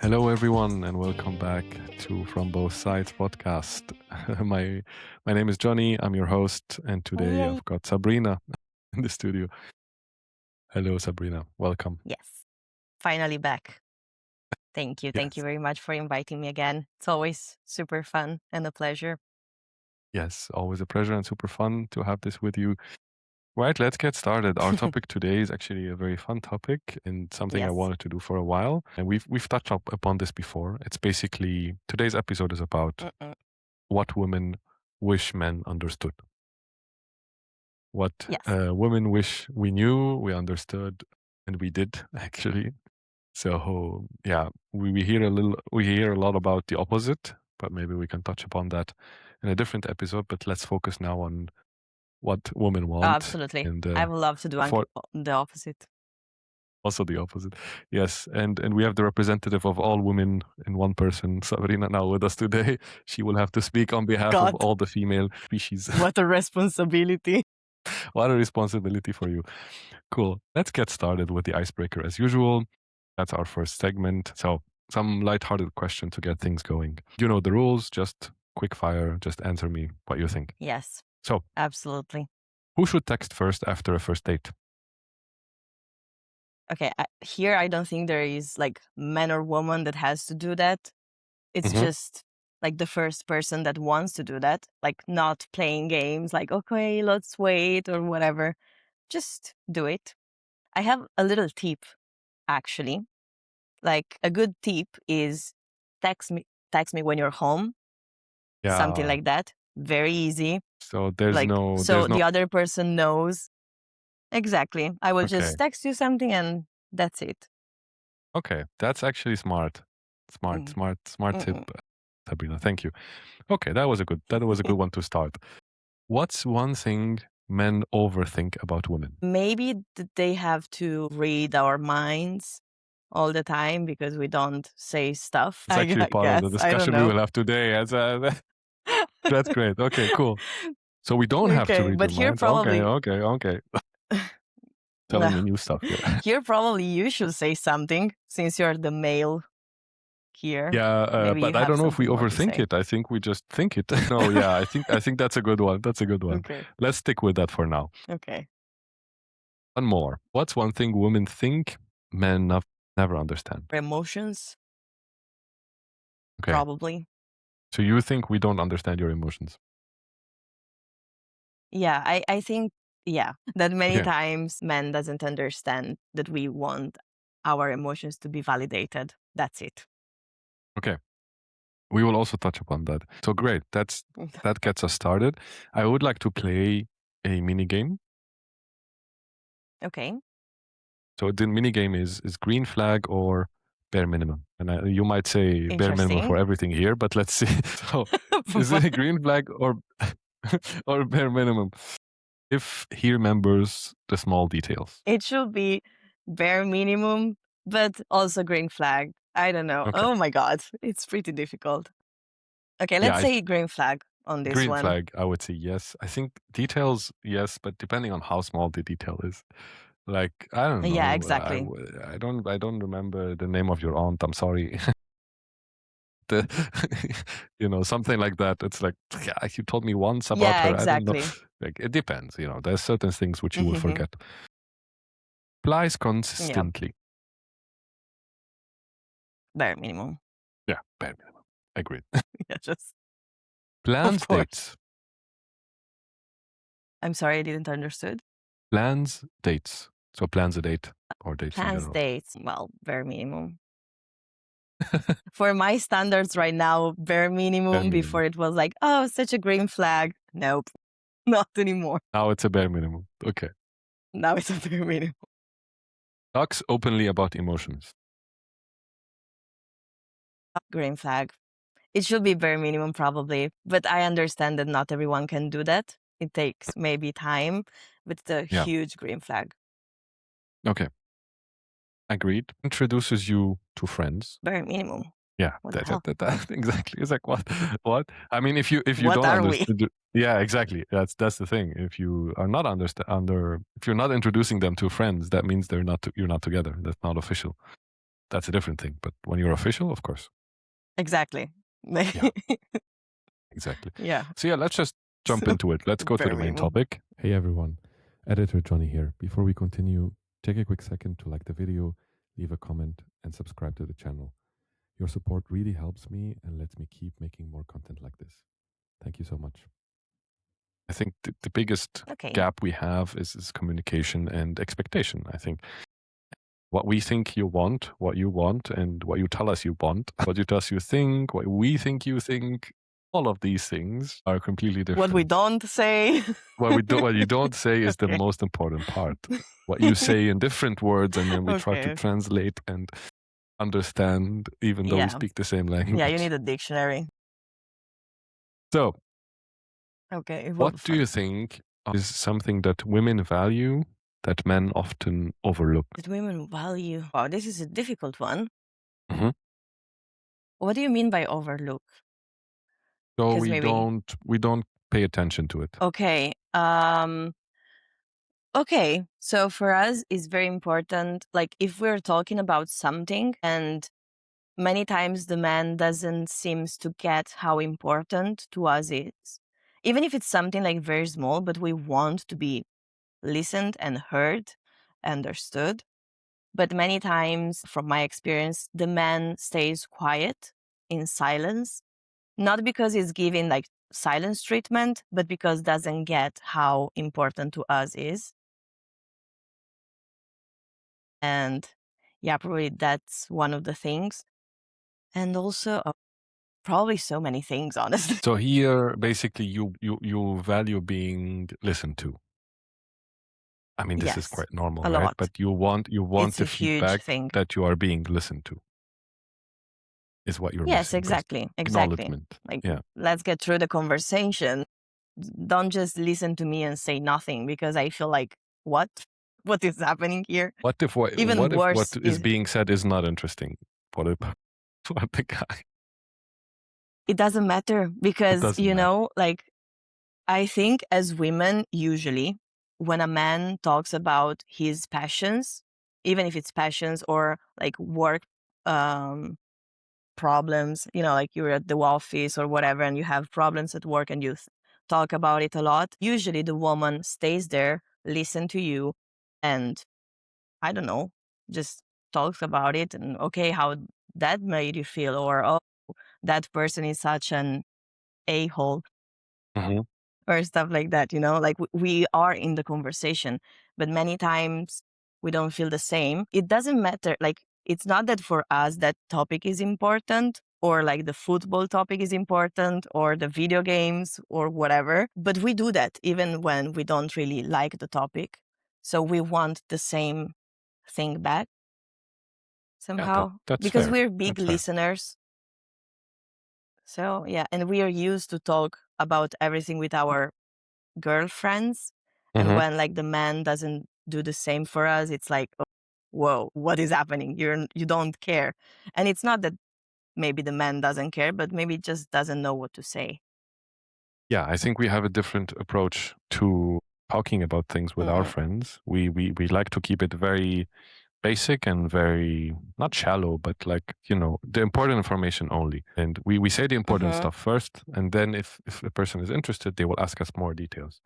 Hello, everyone, and welcome back to From Both Sides podcast. My name is Johnny. I'm your host, and today Hey. I've got Sabrina in the studio. Hello, Sabrina. Welcome. Yes, finally back. Thank you. Thank you Yes, very much for inviting me again. It's always super fun and a pleasure. yes, always a pleasure and super fun to have this with you. Right, let's get started. Our topic today is actually a very fun topic and something I Yes. wanted to do for a while. And we've touched upon this before. It's basically today's episode is about Mm-mm. what women wish men understood. What Yes. women wish we knew, we understood, and we did actually. So yeah, we hear a lot about the opposite, but maybe we can touch upon that in a different episode. But let's focus now on what women want, Absolutely. and I would love to do for the opposite. also the opposite. Yes, and we have the representative of all women in one person, Sabrina, now with us today. She will have to speak on behalf of God, all the female species. what a responsibility. What a responsibility for you. Cool. Let's get started with the icebreaker as usual. That's our first segment. So, some lighthearted question to get things going. You know the rules, just quick fire, just answer me what you think. Yes, So, absolutely. who should text first after a first date? Okay, here I don't think there is like man or woman that has to do that. It's Mhm. just like the first person that wants to do that, like not playing games like, okay, let's wait or whatever. Just do it. I have a little tip actually. Like a good tip is text me when you're home, something Yeah. like that. Very easy. So there's Like no so the other person knows. Exactly. I will okay. just text you something and that's it. Okay. That's actually smart. Smart, Mm. smart, smart tip, Mm-mm. Sabrina. Thank you. Okay, that was a good one to start. What's one thing men overthink about women? Maybe they have to read our minds all the time because we don't say stuff. It's actually I part of the guess. I don't discussion we know. will have today. That's great. Okay, cool. So we don't have to Okay, read but your here mind. Okay, probably okay, okay. Telling me new stuff here. here probably you should say something since you're the male here. Yeah, Maybe you but I have don't know if we something more to overthink say. it. I think we just think it. No, yeah, I think that's a good one. That's a good one. Okay. Let's stick with that for now. Okay. One more. What's one thing women think men never understand? Emotions, Okay. probably. So you think we don't understand your emotions? Yeah, I think that many Okay. times men doesn't understand that we want our emotions to be validated. That's it. Okay. We will also touch upon that. So great. That gets us started. I would like to play a mini game. Okay. So the mini game is green flag or bare minimum. And you might say bare minimum for Interesting. everything here, but let's see. So is it a green flag or or bare minimum? If he remembers the small details. It should be bare minimum, but also green flag. I don't know. Okay. Oh my God. It's pretty difficult. Okay, Yeah, let's say green flag on this green one. flag, I would say yes. I think details, yes, but depending on how small the detail is. Like, I don't Yeah, know. exactly. I don't remember the name of your aunt. I'm sorry. The, something like that. It's like, yeah, you told me once about Yeah, her. I don't know. exactly. Like, it depends. There's certain things which you will Mhm. forget. Applies Yeah, consistently. bare minimum. Yeah, bare minimum. Agreed. Yeah, just Plans of course. dates. I'm sorry, I didn't understood. Plans dates. So plans a date or dates in Plans general. dates. Well, bare minimum. For my standards right now, bare minimum. Bare minimum. Before it was like, oh, such a green flag. Nope, not anymore. Now it's a bare minimum. Okay. Now it's a bare minimum. Talks openly about emotions. Green flag. It should be bare minimum probably, but I understand that not everyone can do that. It takes maybe time, but it's a Yeah. huge green flag. Okay. Agreed. Introduces you to friends. Bare minimum. Yeah, What the hell? that exactly. It's like what? What? I mean, if you What don't are we? understand, yeah, exactly. That's the thing. If you are not if you're not introducing them to friends, that means you're not together. That's not official. that's a different thing. But when you're official, of course. Exactly. Yeah, exactly. Yeah. So yeah, let's just jump into it. Let's go to the Very main minimal. topic. Hey everyone, Editor Johnny here. Before we continue, take a quick second to like the video, leave a comment, and subscribe to the channel. Your support really helps me and lets me keep making more content like this. Thank you so much. I think the biggest Okay. gap we have is communication and expectation. I think what we think you want, what you want, and what you tell us you want, what you tell us you think, what we think you think, all of these things are completely different. What we don't say. What you don't say is the Okay. most important part. What you say in different words, and then we try to Okay. translate and understand, even though we Yeah. speak the same language. Yeah, you need a dictionary. So, Okay. it will be what do you fun. think is something that women value that men often overlook? That women value. Wow, this is a difficult one. Mhm. What do you mean by overlook? So 'Cause we maybe- don't pay attention to it. Okay. Okay. So for us, it's very important. Like if we're talking about something, and many times the man doesn't seems to get how important to us is, even if it's something like very small, but we want to be listened and heard, understood. But many times, from my experience, the man stays quiet in silence, not because he's giving like silence treatment, but because doesn't get how important to us is. And yeah, probably that's one of the things. And also probably so many things, honestly. So here, basically, you value being listened to. I mean, this is Yes, quite normal, a right? lot. But you want It's the a huge feedback thing. that you are being listened to. Is what you're Yes, missing. exactly. Acknowledgement. Like, Yeah. let's get through the conversation. Don't just listen to me and say nothing, because I feel like, what? What is happening here? What if what worse is is being said is not interesting for the for the guy? it doesn't matter, because doesn't matter. know, like, I think as women, usually when a man talks about his passions, even if it's passions or like work problems, like you're at the office or whatever and you have problems at work and you talk about it a lot, usually the woman stays there, listen to you, and I don't know, just talks about it, and okay, how that made you feel, or oh, that person is such an a-hole, Mhm. or stuff like that, like we are in the conversation, but many times we don't feel the same. It doesn't matter, like it's not that for us that topic is important, or like the football topic is important, or the video games or whatever, but we do that even when we don't really like the topic, so we want the same thing back somehow, that's because fair. we're big That's fair. listeners. So yeah, and we are used to talk about everything with our girlfriends, and Mhm. when like the man doesn't do the same for us, it's like, oh, whoa, what is happening? You don't care. And it's not that maybe the man doesn't care, but maybe just doesn't know what to say. Yeah, I think we have a different approach to talking about things with our friends. We like to keep it very basic and very not shallow, but like, the important information only. And we say the important stuff first, and then if a person is interested, they will ask us more details.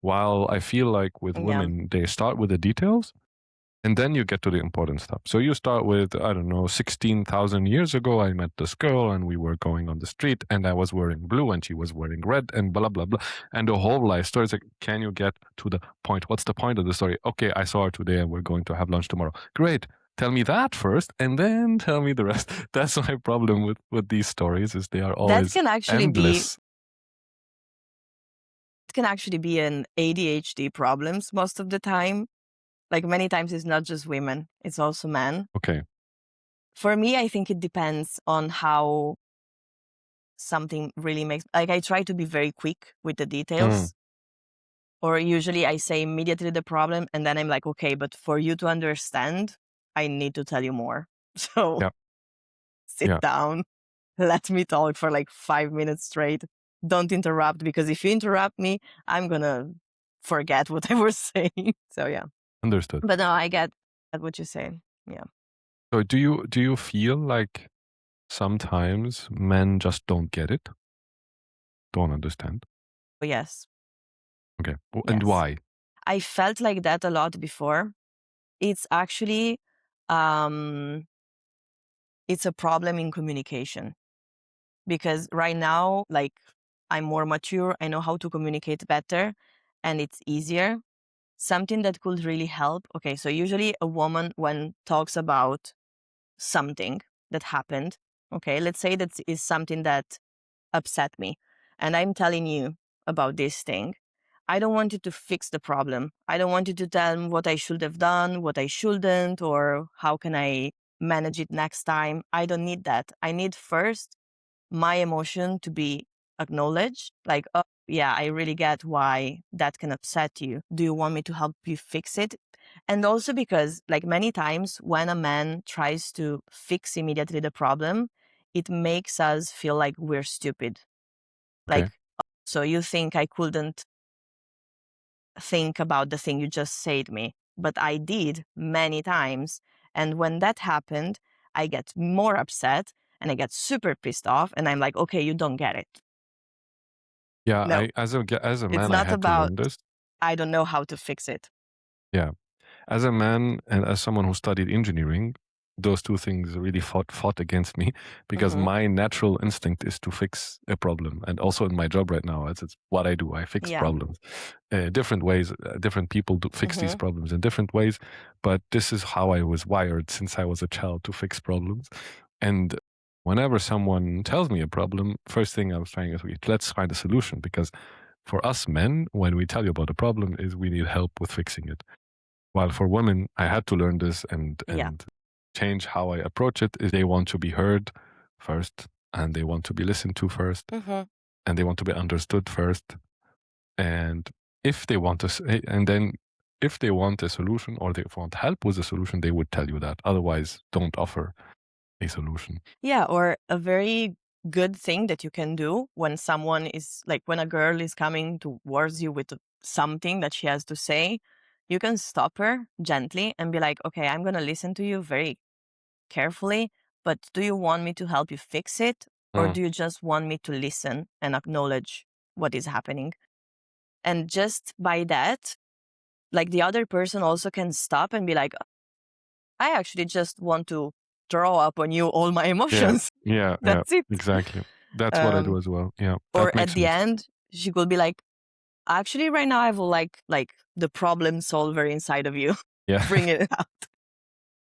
While I feel like with Yeah. women, they start with the details, and then you get to the important stuff. So you start with, I don't know, 16,000 years ago, I met this girl and we were going on the street and I was wearing blue and she was wearing red and blah, blah, blah. And the whole life story is like, can you get to the point? What's the point of the story? Okay, I saw her today and we're going to have lunch tomorrow. Great. Tell me that first and then tell me the rest. That's my problem with these stories, is they are always That can actually endless. be an ADHD problems most of the time. Like many times it's not just women, it's also men. Okay. For me, I think it depends on how something really makes, like I try to be very quick with the details. Or usually I say immediately the problem and then I'm like, okay, but for you to understand, I need to tell you more. So Yeah. sit down, let me talk for like 5 minutes straight. Don't interrupt, because if you interrupt me, I'm gonna forget what I was saying. So yeah. Understood. But no, I get what you're saying. Yeah. So do you feel like sometimes men just don't get it? Don't understand? Yes, Okay. And yes. why? I felt like that a lot before. It's actually um it's a problem in communication because right now, like, I'm more mature, I know how to communicate better and it's easier. Something that could really help. Okay, so usually a woman when talks about something that happened, okay, let's say that is something that upset me and I'm telling you about this thing. I don't want you to fix the problem. I don't want you to tell me what I should have done, what I shouldn't, or how can I manage it next time. I don't need that. I need first my emotion to be acknowledged. Like, oh, yeah, I really get why that can upset you. Do you want me to help you fix it? And also because, like, many times when a man tries to fix immediately the problem, it makes us feel like we're stupid. Okay. Like, so you think I couldn't think about the thing you just said me, but I did many times. And when that happened, I get more upset and I get super pissed off. And I'm like, okay, you don't get it. Yeah, No, as a it's man, I not had to about learn this. I don't know how to fix it. Yeah. As a man and as someone who studied engineering, those two things really fought against me because Hmm. my natural instinct is to fix a problem. And also in my job right now, it's what I do. I fix Yeah. problems. Different ways, different people do fix these Hmm. problems in different ways. But this is how I was wired since I was a child to fix problems. And whenever someone tells me a problem, first thing I was trying is, let's find a solution because for us men, when we tell you about a problem, is we need help with fixing it. While for women, I had to learn this and Yeah. change how I approach it. Is they want to be heard first, and they want to be listened to first, Hmm. and they want to be understood first. And if they want and then if they want a solution or they want help with a solution, they would tell you that. Otherwise, don't offer a solution. Yeah. Or a very good thing that you can do when someone is like, when a girl is coming towards you with something that she has to say, you can stop her gently and be like, okay, I'm going to listen to you very carefully, but do you want me to help you fix it? Or Mm, do you just want me to listen and acknowledge what is happening? And just by that, like the other person also can stop and be like, I actually just want to throw up on you all my yeah, emotions. yeah, That's it. exactly. That's what I do Um, as well. Yeah, or that makes at the sense. end, she could be like, actually, right now I will like the problem solver inside of you. Yeah, Bring it out.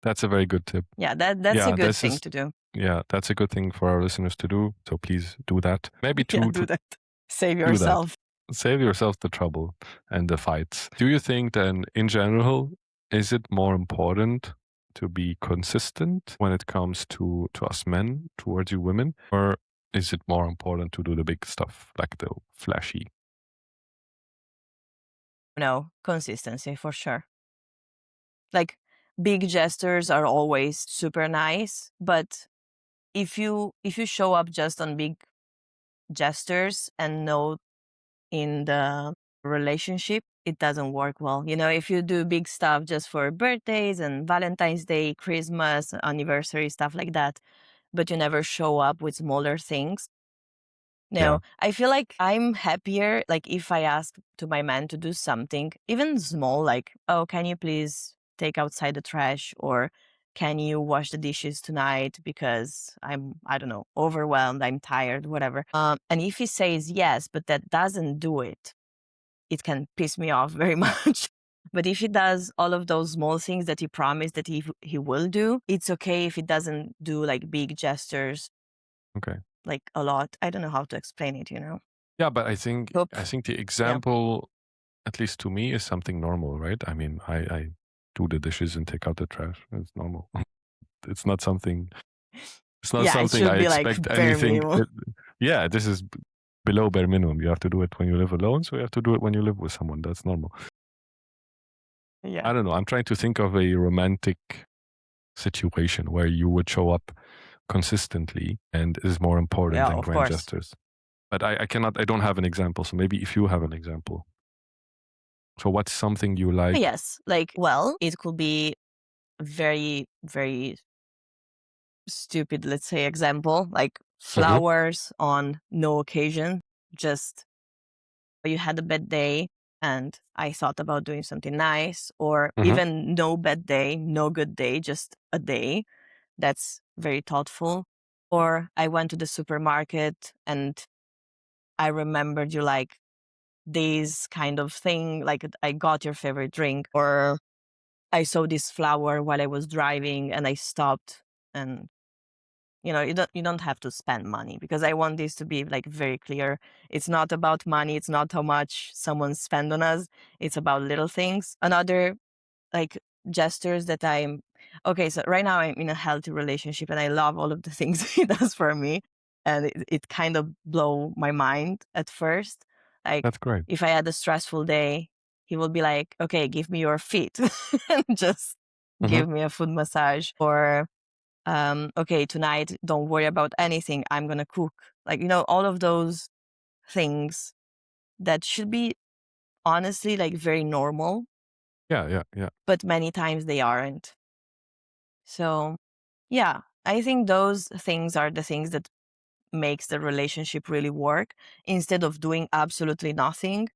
that's a very good tip. Yeah, that's a Yeah, good this thing is to do. yeah, that's a good thing for our listeners to do. So please do that. Maybe Yeah, to do that. Save do that. yourself. Save yourself the trouble and the fights. Do you think then, in general, is it more important to be consistent when it comes to us men towards you women, or is it more important to do the big stuff like the flashy? No, consistency for sure. Like big gestures are always super nice, but if you show up just on big gestures and no in the relationship, it doesn't work well. You know, if you do big stuff just for birthdays and Valentine's Day, Christmas, anniversary, stuff like that, but you never show up with smaller things. Yeah. No, I feel like I'm happier like if I ask to my man to do something, even small, like, oh, can you please take outside the trash or can you wash the dishes tonight because I don't know, overwhelmed, I'm tired, whatever. And if he says yes, but that doesn't do it, it can piss me off very much. But if he does all of those small things that he promised that he will do, it's okay if he doesn't do like big gestures Okay. like a lot. I don't know how to explain it, you know. Yeah, but I think Hope. I think the Yeah. example, at least to me, is something normal, right? I mean, I do the dishes and take out the trash. It's normal. It's not something. It's not Yeah, it something I should be like expect bare anything. minimum. Yeah, this is below bare minimum. You have to do it when you live alone, so you have to do it when you live with someone. That's normal. Yeah. I don't know. I'm trying to think of a romantic situation where you would show up consistently and is more important Yeah, than of grand course. gestures. But I cannot. I don't have an example. So maybe if you have an example. So what's something you like? Yes. Like, well, it could be very, very stupid, let's say, example, like Hmm. flowers on no occasion, just you had a bad day and I thought about doing something nice, or Hmm. even no bad day, no good day, just a day. That's very thoughtful. Or I went to the supermarket and I remembered you like this kind of thing, like I got your favorite drink, or I saw this flower while I was driving and I stopped and you don't have to spend money, because I want this to be like very clear. It's not about money, it's not how much someone spend on us, it's about little things. Another like gestures that I'm okay, so right now I'm in a healthy relationship and I love all of the things he does for me. And it kind of blow my mind at first. Like That's great. if I had a stressful day, he will be like, okay, give me your feet and just Hmm. give me a foot massage. Or okay, tonight don't worry about anything, I'm gonna cook. Like, all of those things that should be honestly like very normal, Yeah, yeah, yeah. but many times they aren't. So, yeah, I think those things are the things that makes the relationship really work, instead of doing absolutely nothing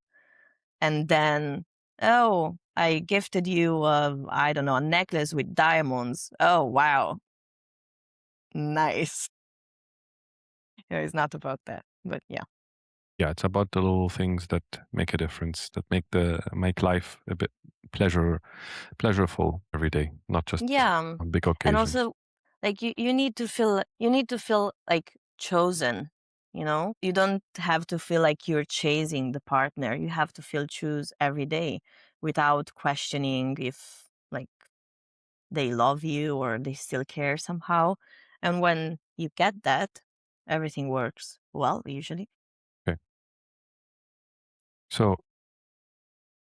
and then, oh, I gifted you I don't know, a necklace with diamonds. Oh, wow. Nice. It's not about that. But yeah. Yeah, it's about the little things that make a difference, that make life a bit pleasureful every day, not just Yeah. on big And occasions. also like you need to feel like chosen, you know? You don't have to feel like you're chasing the partner. You have to feel choose every day without questioning if like they love you or they still care somehow. And when you get that, everything works well, usually. Okay. So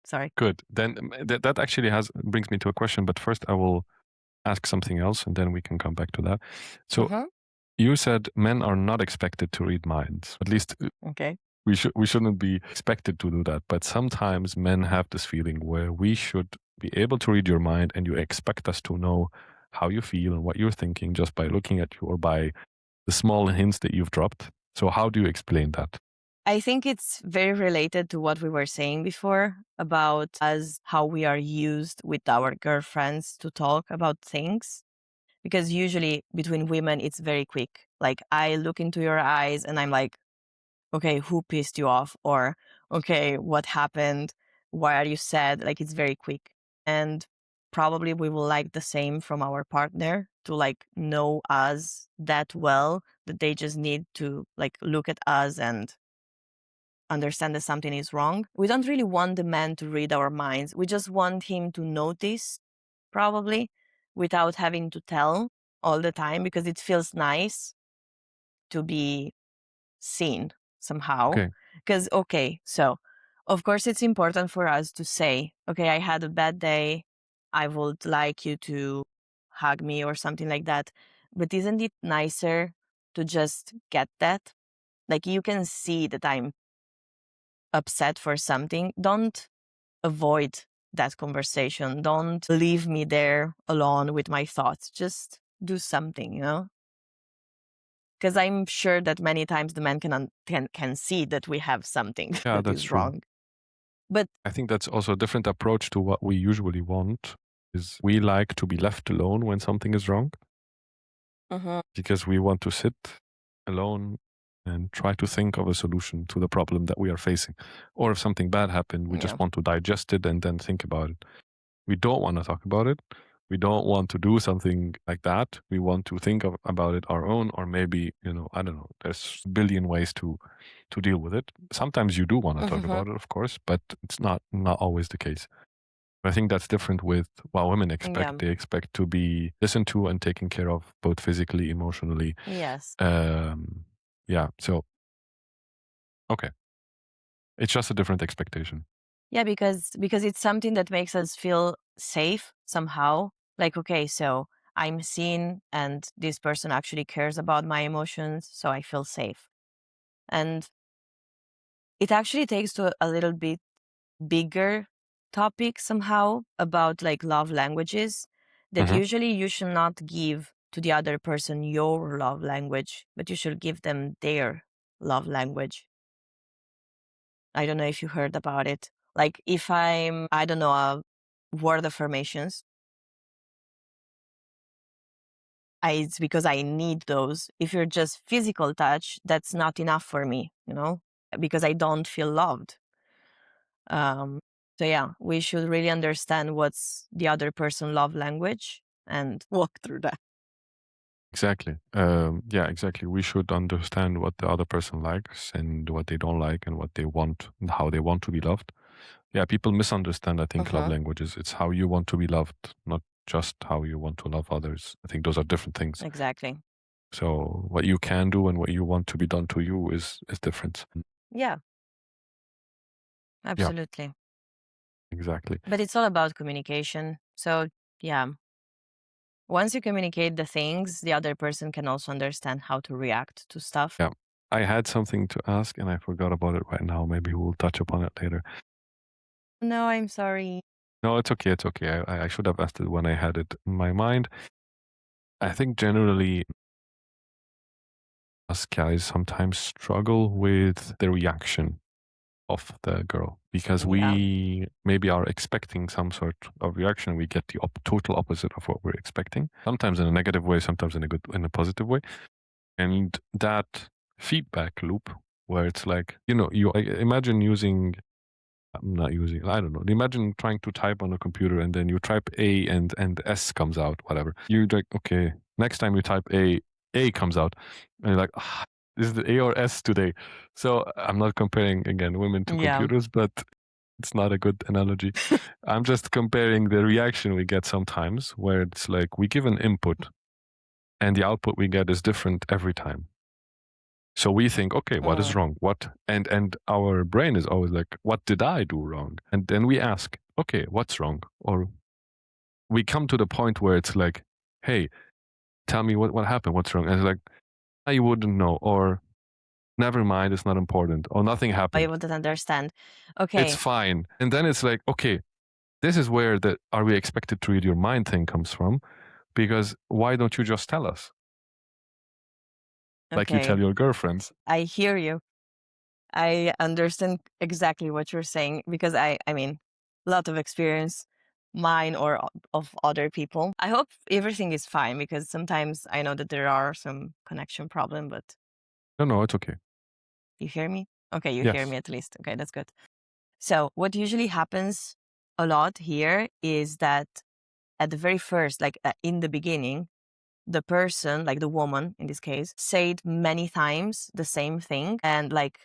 Sorry. good. Then that actually has brings me to a question, but first I will ask something else and then we can come back to that. So Mm-hmm. you said men are not expected to read minds. At least Okay. we shouldn't be expected to do that. But sometimes men have this feeling where we should be able to read your mind and you expect us to know how you feel and what you're thinking just by looking at you or by the small hints that you've dropped. So how do you explain that? I think it's very related to what we were saying before about us, how we are used with our girlfriends to talk about things. Because usually between women, it's very quick. Like I look into your eyes and I'm like, okay, who pissed you off? Or, okay, what happened? Why are you sad? Like it's very quick. And probably we will like the same from our partner, to like know us that well that they just need to like look at us and understand that something is wrong. We don't really want the man to read our minds. We just want him to notice, probably, without having to tell all the time, because it feels nice to be seen somehow. Okay. Because, okay, so of course it's important for us to say, okay, I had a bad day. I would like you to hug me or something like that. But isn't it nicer to just get that? Like you can see that I'm upset for something. Don't avoid that conversation. Don't leave me there alone with my thoughts. Just do something, because I'm sure that many times the man can see that we have something Yeah, that that's is true. wrong. But I think that's also a different approach to what we usually want is we like to be left alone when something is wrong mhm, because we want to sit alone and try to think of a solution to the problem that we are facing. Or if something bad happened, we yeah, just want to digest it and then think about it. We don't want to talk about it. We don't want to do something like that. We want to think about it our own, or maybe, I don't know, there's a billion ways to deal with it. Sometimes you do want to talk mhm, about it, of course, but it's not always the case. I think that's different with what women expect. yeah, They expect to be listened to and taken care of, both physically, emotionally. yes, Um, yeah. So, okay. It's just a different expectation. yeah, because it's something that makes us feel safe somehow. Like, okay, so I'm seen, and this person actually cares about my emotions, so I feel safe. And it actually takes to a little bit bigger topic somehow about like love languages, that Hmm. usually you should not give to the other person your love language, but you should give them their love language. I don't know if you heard about it. Like if I don't know, word affirmations, it's because I need those. If you're just physical touch, that's not enough for me, because I don't feel loved. Um, so yeah, we should really understand what's the other person love language and walk through that. Exactly. Yeah, exactly. We should understand what the other person likes and what they don't like and what they want and how they want to be loved. Yeah, people misunderstand, I think, love Uh-huh. languages. It's how you want to be loved, not just how you want to love others. I think those are different things. Exactly. So what you can do and what you want to be done to you is different. Yeah, Yeah, absolutely. exactly. But it's all about communication. So yeah, once you communicate the things, the other person can also understand how to react to stuff. Yeah. I had something to ask and I forgot about it right now. Maybe we'll touch upon it later. No, I'm sorry. No, it's okay. It's okay. I should have asked it when I had it in my mind. I think generally us guys sometimes struggle with the reaction of the girl because Yeah. we maybe are expecting some sort of reaction. We get the total opposite of what we're expecting. Sometimes in a negative way, sometimes in a positive way. And that feedback loop where it's like, imagine using I'm not using. I don't know. Imagine trying to type on a computer and then you type A and S comes out, whatever. You're like, okay, next time you type A comes out, and you're like, is it A or S today? So I'm not comparing again women to Yeah. computers, but it's not a good analogy. I'm just comparing the reaction we get sometimes, where it's like we give an input and the output we get is different every time. So we think, okay, what is Mm. wrong? What and our brain is always like, what did I do wrong? And then we ask, okay, what's wrong? Or we come to the point where it's like, hey, tell me what happened, what's wrong? And it's like, I wouldn't know, or never mind, it's not important, or nothing I happened. wouldn't understand. It's Okay. fine. And then it's like, okay, this is where the are we expected to read your mind thing comes from. Because why don't you just tell us? Like you tell Okay. your girlfriends. I hear you. I understand exactly what you're saying because I mean, a lot of experience, mine or of other people. I hope everything is fine because sometimes I know that there are some connection problem, but No, no, it's okay. you hear me? Okay, you hear Yes. me at least. Okay, that's good. So what usually happens a lot here is that at the very first, like in the beginning, the person, like the woman in this case, said many times the same thing. And like,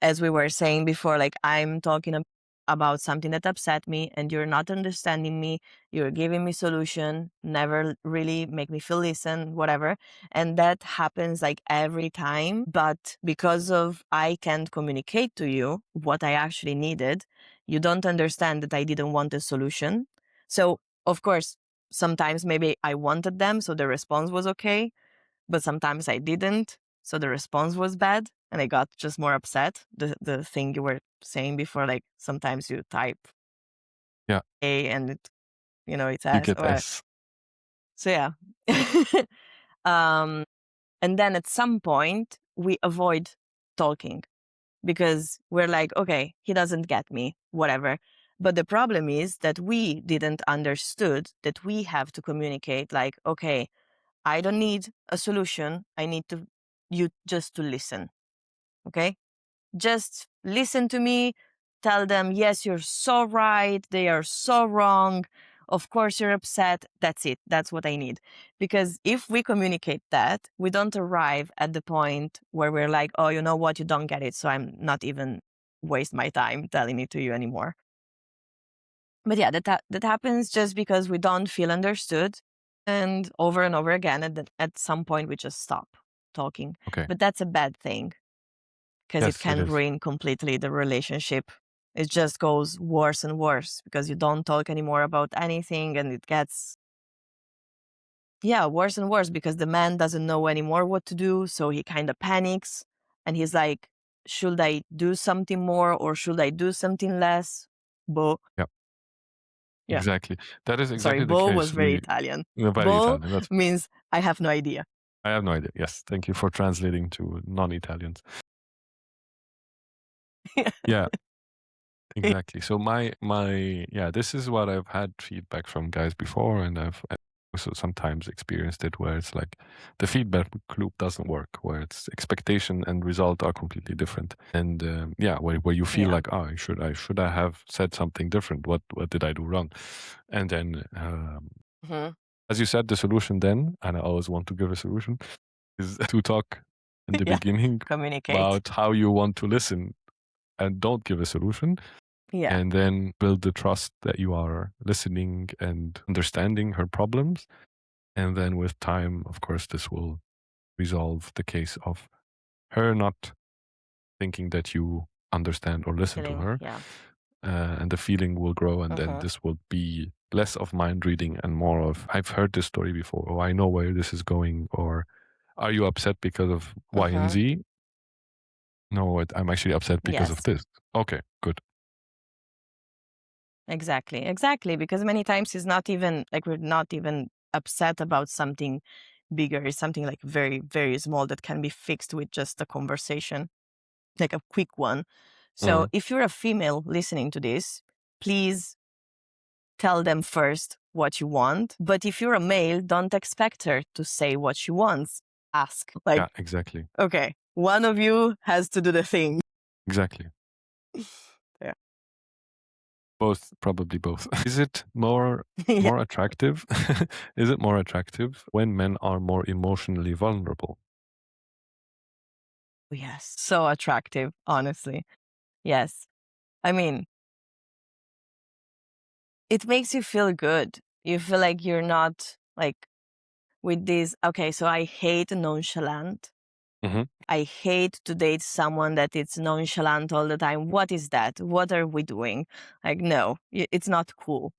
as we were saying before, like I'm talking about something that upset me and you're not understanding me, you're giving me solution, never really make me feel listen, whatever. And that happens like every time. But because of I can't communicate to you what I actually needed, you don't understand that I didn't want a solution. So of course, sometimes maybe I wanted them, so the response was okay, but sometimes I didn't. So the response was bad and I got just more upset. The thing you were saying before, like sometimes you type Yeah. A and it You says get S. so yeah. um and then at some point we avoid talking because we're like, okay, he doesn't get me, whatever. But the problem is that we didn't understood that we have to communicate like, okay, I don't need a solution. I need you just to listen. Okay. Just listen to me. Tell them, yes, you're so right. They are so wrong. Of course, you're upset. That's it. That's what I need. Because if we communicate that, we don't arrive at the point where we're like, oh, you know what? You don't get it. So I'm not even waste my time telling it to you anymore. But yeah, that happens just because we don't feel understood, and over again. At some point, we just stop talking. Okay. But that's a bad thing because it Yes, it can is. ruin completely the relationship. It just goes worse and worse because you don't talk anymore about anything, and it gets worse and worse because the man doesn't know anymore what to do, so he kind of panics, and he's like, "Should I do something more or should I do something less?" But Yeah. Yeah. exactly. That is Sorry, exactly the boh was case. very Italian. Very Boh Italian. That's means I have no idea. I have no idea. Yes, thank you for translating to non-Italians. Yeah, exactly. So yeah, this is what I've had feedback from guys before, and I've also sometimes experienced it where it's like the feedback loop doesn't work, where it's expectation and result are completely different, and yeah, where you feel Yeah. like, oh, should I have said something different? What did I do wrong? And then, Mhm. as you said, the solution then, and I always want to give a solution, is to talk in the Yeah. beginning Communicate. about how you want to listen, and don't give a solution, Yeah. and then build the trust that you are listening and understanding her problems. And then with time, of course, this will resolve the case of her not thinking that you understand or listen to Feeling. her. Yeah. And the feeling will grow, and then Mhm. this will be less of mind reading and more of, I've heard this story before, or I know where this is going, or are you upset because of Y and Mhm. Z? No, I'm actually upset because of Yes. this. Okay, good. Exactly. Exactly. Because many times it's not even like we're not even upset about something bigger. It's something like very, very small that can be fixed with just a conversation, like a quick one. So Mm. if you're a female listening to this, please tell them first what you want. But if you're a male, don't expect her to say what she wants. Ask. Like, Yeah, exactly. okay, one of you has to do the thing. Exactly. Yeah. Both, probably both. Is it Yeah. more attractive? Is it more attractive when men are more emotionally vulnerable? Yes. So attractive, honestly. Yes. I mean, it makes you feel good. You feel like you're not like with this. Okay, so I hate nonchalant. Hmm. I hate to date someone that is nonchalant all the time. What is that? What are we doing? Like, no, it's not cool.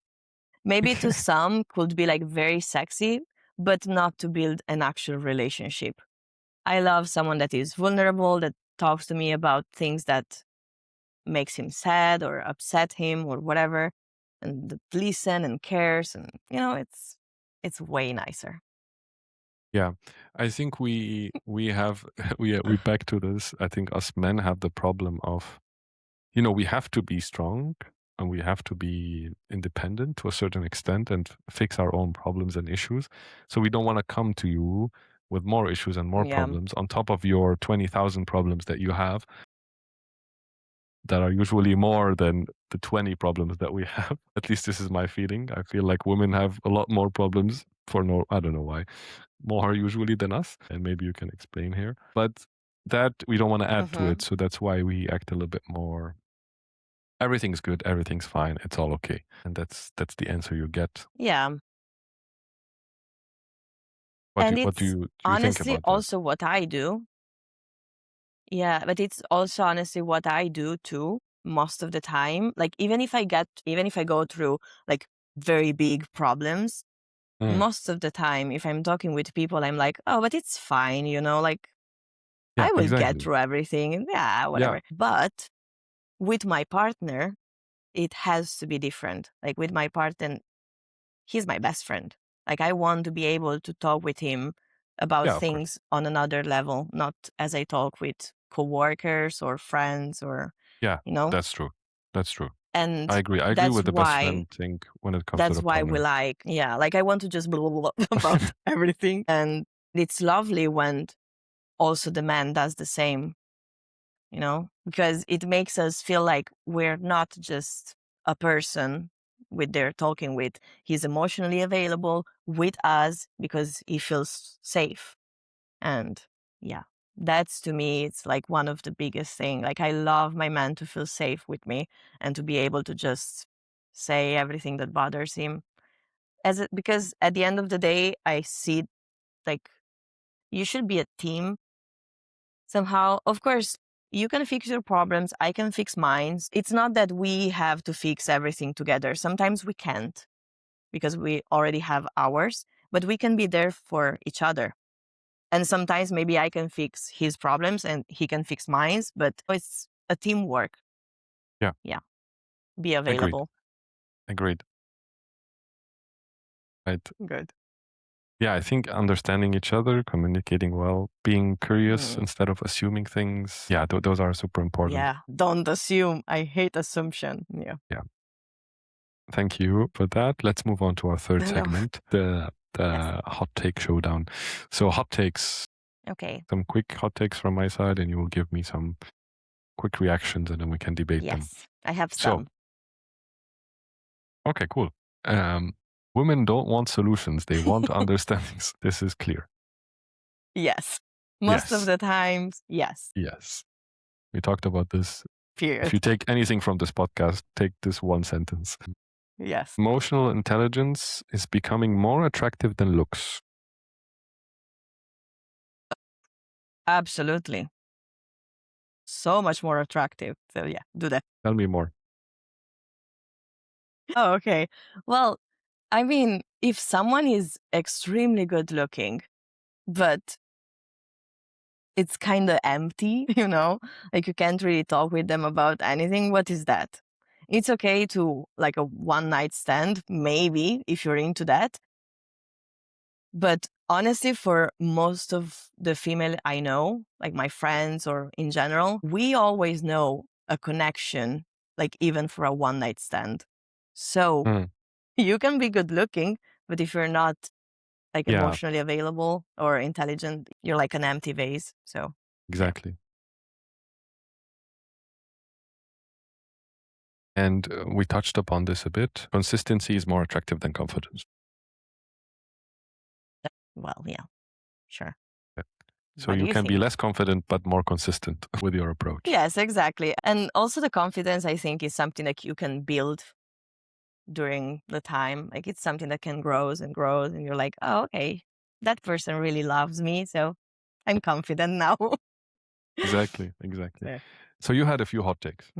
Maybe to some could be like very sexy, but not to build an actual relationship. I love someone that is vulnerable, that talks to me about things that makes him sad or upset him or whatever, and that listen and cares, and it's way nicer. Yeah, I think we have we back to this. I think us men have the problem of, we have to be strong and we have to be independent to a certain extent and fix our own problems and issues. So we don't want to come to you with more issues and more Yeah. problems on top of your 20,000 problems that you have, that are usually more than the 20 problems that we have. At least this is my feeling. I feel like women have a lot more problems for no, I don't know why, more usually than us. And maybe you can explain here. But that we don't want to add to Hmm. it. So that's why we act a little bit more. Everything's good, everything's fine, it's all okay. And that's the answer you get. Yeah. What And do it's you think honestly about that? also what I do. Yeah, but it's also honestly what I do too, most of the time. Like even if I go through like very big problems, Mm, most of the time, if I'm talking with people, I'm like, oh, but it's fine, like yeah, I will get exactly. through everything. And yeah, Yeah, whatever. But with my partner, it has to be different. Like with my partner, he's my best friend. Like I want to be able to talk with him about yeah, of course. things on another level, not as I talk with coworkers or friends or, Yeah, you know? that's true. That's true. And I agree that's with the best why friend thing when it comes to that's the why we partner. like, yeah, like I want to just blah, blah, blah about everything. And it's lovely when also the man does the same, because it makes us feel like we're not just a person with they're talking with. He's emotionally available with us because he feels safe. And yeah, that's to me, it's like one of the biggest thing. Like I love my man to feel safe with me and to be able to just say everything that bothers him. Because at the end of the day, I see like you should be a team somehow. Of course, you can fix your problems, I can fix mine. It's not that we have to fix everything together. Sometimes we can't because we already have ours, but we can be there for each other. And sometimes maybe I can fix his problems and he can fix mine, but it's a teamwork. Yeah, Yeah, be agreed. available. Agreed. Right. Good. Yeah, I think understanding each other, communicating well, being curious Mm. instead of assuming things. Yeah, those are super important. Yeah. Don't assume. I hate assumption. Yeah. Yeah. Thank you for that. Let's move on to our third No. segment, the Yes. hot take showdown. So hot takes, Okay. some quick hot takes from my side, and you will give me some quick reactions, and then we can debate them. Yes. I have So, some. okay, cool. Women don't want solutions; they want understandings. This is clear. Yes. Most of Yes. the times, yes. Yes. We talked about this. If Period. you take anything from this podcast, take this one sentence. Yes. Emotional intelligence is becoming more attractive than looks. Absolutely. So much more attractive. So yeah, do that. Tell me more. Oh, okay. Well, I mean, if someone is extremely good looking, but it's kind of empty, like you can't really talk with them about anything, what is that? It's okay to like a one night stand, maybe if you're into that. But honestly, for most of the female I know, like my friends or in general, we always know a connection, like even for a one night stand. So you can be good looking, but if you're not like Yeah, emotionally available or intelligent, you're like an empty vase. So exactly. And we touched upon this a bit. Consistency is more attractive than confidence. well, yeah, sure. So What do you you can be think? less confident but more consistent with your approach. Yes, exactly. And also the confidence, I think, is something that you can build during the time. Like it's something that can grows and grows, and you're like, oh, okay, that person really loves me, so I'm confident now. Exactly. Yeah. So you had a few hot takes.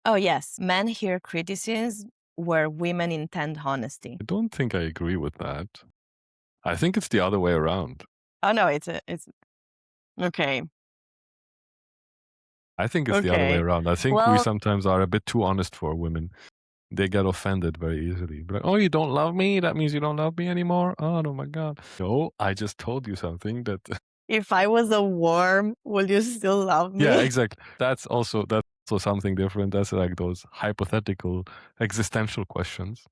Oh yes, men hear criticism where women intend honesty. I don't think I agree with that. I think it's the other way around. Oh no, it's okay. I think it's the other way Okay. around. I think we Well, sometimes are a bit too honest for women. They get offended very easily. Like, oh, you don't love me? That means you don't love me anymore? Oh, my God. No, I just told you something that. if I was a worm, will you still love me? Yeah, exactly. That's also something different. That's like those hypothetical existential questions.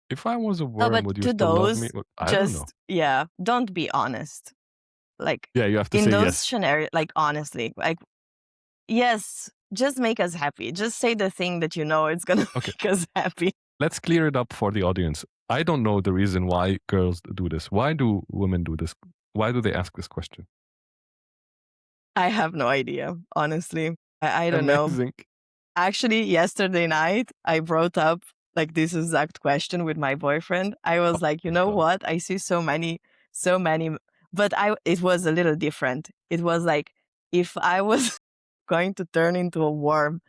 If I was a No, worm, but would you to still love me? those, Well, I don't know. don't be honest. Like Yeah, you have to in say those yes. scenarios, like honestly, like yes, just make us happy. Just say the thing that you know it's gonna make us happy. Let's clear it up for the audience. I don't know the reason why girls do this. Why do women do this? Why do they ask this question? I have no idea, honestly. I don't know. Amazing. Actually, yesterday night, I brought up like this exact question with my boyfriend. I was like, you know what? I see so many, but it was a little different. It was like, if I was going to turn into a worm,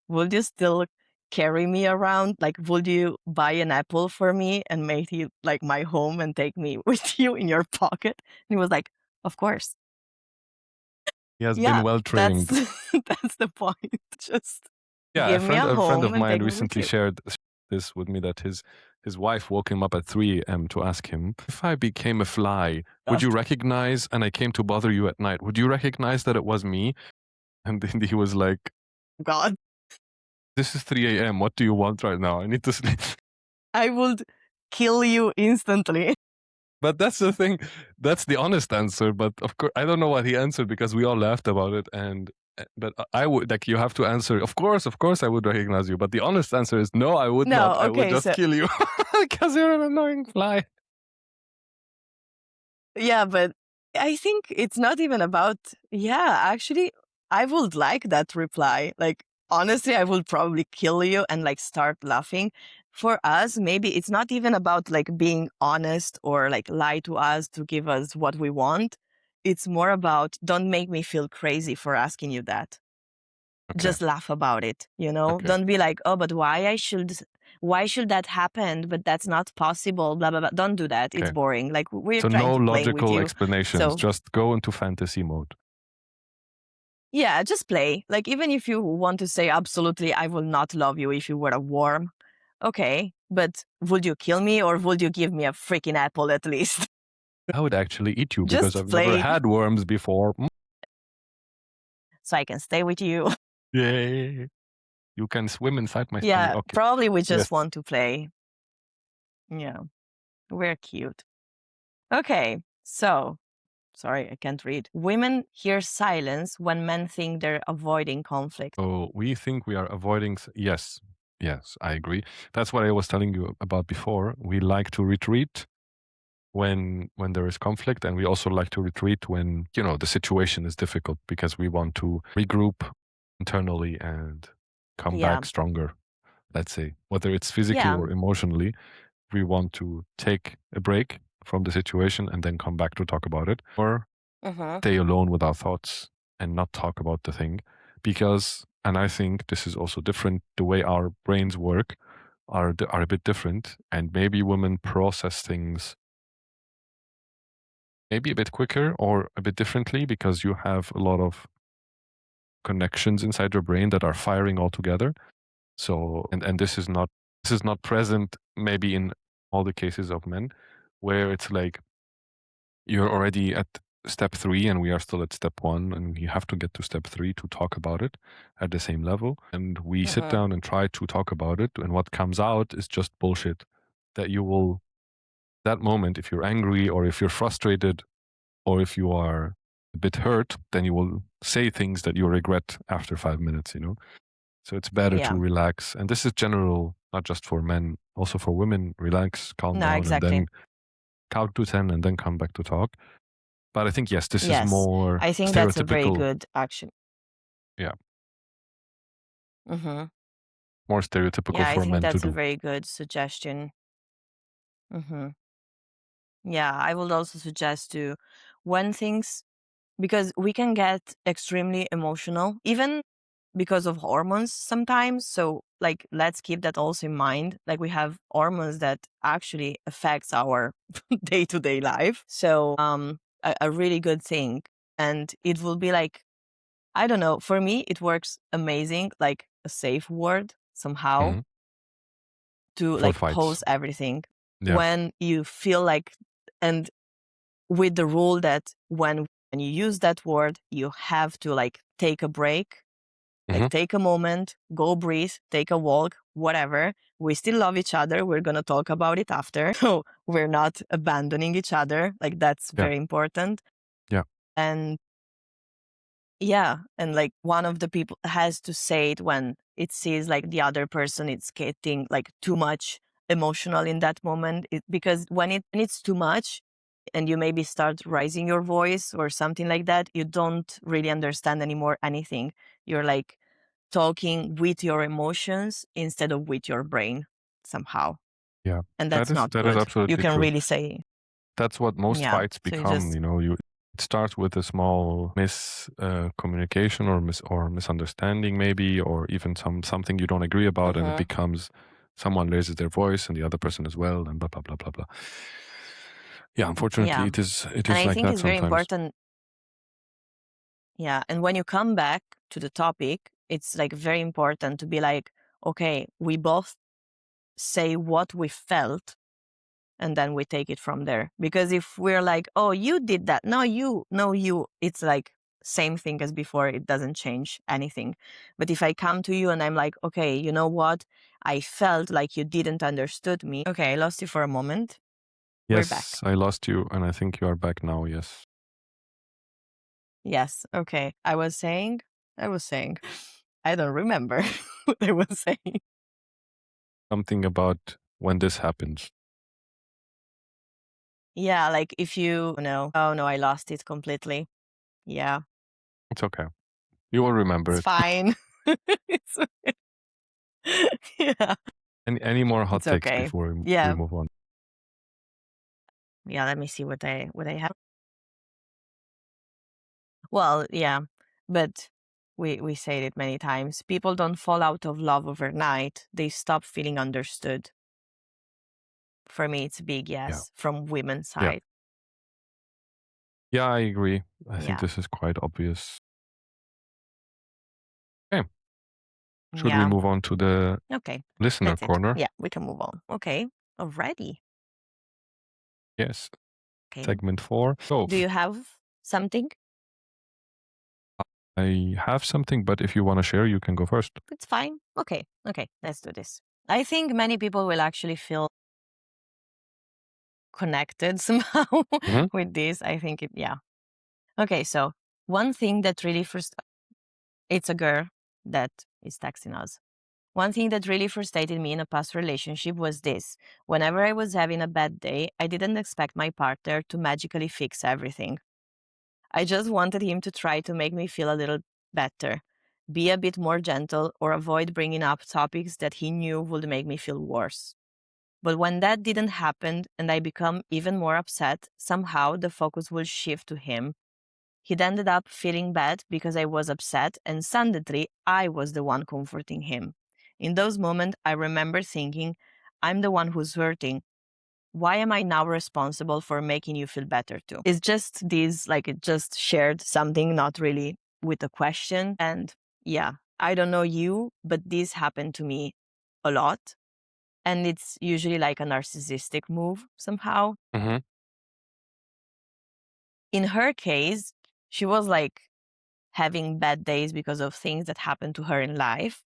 would you still carry me around? Like, would you buy an apple for me and make it like my home and take me with you in your pocket? And he was like, of course. He has been well trained. That's the point. Just Yeah, give me a friend home of and mine take me with recently you. shared this with me that his wife woke him up at 3 a.m. to ask him, if I became a fly, would you recognize, and I came to bother you at night, would you recognize that it was me? And then he was like, God, this is 3 a.m. What do you want right now? I need to sleep. I would kill you instantly. But that's the thing. That's the honest answer. But of course, I don't know what he answered because we all laughed about it. But I would, like, you have to answer. Of course, I would recognize you. But the honest answer is no, I would not. I would just kill you because you're an annoying fly. Yeah, but I think it's not even about, actually, I would like that reply. Like, honestly, I would probably kill you and like start laughing. For us, maybe it's not even about like being honest or like lie to us to give us what we want. It's more about don't make me feel crazy for asking you that. Okay. Just laugh about it, Okay. Don't be like, oh, but why should that happen? But that's not possible, blah, blah, blah. Don't do that. It's boring. Like we're So trying no to play with logical you. explanations. So just go into fantasy mode. yeah, just play. Like even if you want to say absolutely, I will not love you if you were a worm. Okay, but would you kill me or would you give me a freaking apple at least? I would actually eat you because Just I've never play had worms before. so I can stay with you. Yay! You can swim inside my stomach. Yeah, Okay. probably we Yes. just want to play. Yeah, we're cute. Okay, so sorry, I can't read. Women hear silence when men think they're avoiding conflict. So we think we are avoiding. Yes. Yes, I agree. That's what I was telling you about before. We like to retreat when there is conflict, and we also like to retreat when the situation is difficult because we want to regroup internally and come Yeah, back stronger. Let's say whether it's physically yeah, or emotionally, we want to take a break from the situation and then come back to talk about it, or mm-hmm. stay alone with our thoughts and not talk about the thing. Because, and I think this is also different, the way our brains work are a bit different, and maybe women process things maybe a bit quicker or a bit differently because you have a lot of connections inside your brain that are firing all together. So, and this is not present maybe in all the cases of men, where it's like you're already at step 3 and we are still at step 1, and you have to get to step 3 to talk about it at the same level, and we sit Mm-hmm. down and try to talk about it, and what comes out is just bullshit. That you will, that moment, if you're angry or if you're frustrated or if you are a bit hurt, then you will say things that you regret after 5 minutes. So it's better to Yeah, relax. And this is general, not just for men, also for women. Relax, calm no, down, and exactly. then count to 10 and then come back to talk. But I think, yes, this is Yes, more I think that's a very stereotypical. good action. Yeah, Mm-hmm. more stereotypical Yeah, I for think men to that's a do. very good suggestion. Mm-hmm. Yeah, I would also suggest to when things because we can get extremely emotional, even because of hormones sometimes. So, like, let's keep that also in mind. Like, we have hormones that actually affects our day to day life. So, a really good thing, and it will be like I don't know. For me, it works amazing, like a safe word somehow Hmm. to For like fights. pause everything Yeah. when you feel like and with the rule that when you use that word you have to like take a break, Hmm. like take a moment, go breathe, take a walk, whatever. We still love each other, we're going to talk about it after. So we're not abandoning each other, like that's Yeah. very important. Yeah. And yeah, and like one of the people has to say it when it sees like the other person is getting like too much emotional in that moment, because when it's too much and you maybe start raising your voice or something like that, you don't really understand anymore anything. You're like talking with your emotions instead of with your brain somehow. Yeah. And That that's is not that is good. You absolutely can true. really say, That's what most yeah. fights So you become. just, It starts with a small communication or misunderstanding, maybe, or even something you don't agree about, and it Mhm. becomes someone raises their voice and the other person as well, and blah blah blah blah blah. Yeah, unfortunately, Yeah. it is And I like think that it's very sometimes. important. Yeah. And when you come back to the topic, it's like very important to be like, okay, we both say what we felt and then we take it from there. Because if we're like, oh, you did that. No, you, it's like same thing as before. It doesn't change anything. But if I come to you and I'm like, okay, you know what? I felt like you didn't understood me. Okay, I lost you for a moment. We're back. Yes, I lost you, and I think you are back now. Yes, Yes. Okay. I was saying, I don't remember what I was saying. something about when this happens. Yeah. Like if you know, oh no, I lost it completely. Yeah. It's okay. You will remember It's it. fine. It's, yeah. Any more hot It's takes okay. before we Yeah. move on? Yeah. Let me see what I have. Well, yeah. But we said it many times. People don't fall out of love overnight. They stop feeling understood. For me, it's a big Yeah, yes from women's yeah, side. yeah. I agree. I think Yeah. this is quite obvious. Okay. Should we Yeah. move on to the Okay. listener That's it. corner? Yeah, we can move on. Okay. Already. Yes. Okay. Segment 4. So Do you have something? I have something, but if you want to share, you can go first. It's fine. Okay. Okay. Let's do this. I think many people will actually feel connected somehow Mhm. with this. I think yeah. Okay. So one thing that really first, it's a girl that is texting us. One thing that really frustrated me in a past relationship was this. Whenever I was having a bad day, I didn't expect my partner to magically fix everything. I just wanted him to try to make me feel a little better, be a bit more gentle, or avoid bringing up topics that he knew would make me feel worse. But when that didn't happen and I become even more upset, somehow the focus will shift to him. He'd ended up feeling bad because I was upset, and suddenly I was the one comforting him. In those moments, I remember thinking, I'm the one who's hurting. Why am I now responsible for making you feel better too? It's just this, like, it just shared something, not really with a question. And yeah, I don't know you, but this happened to me a lot. And it's usually like a narcissistic move somehow. Mhm. In her case, she was like having bad days because of things that happened to her in life.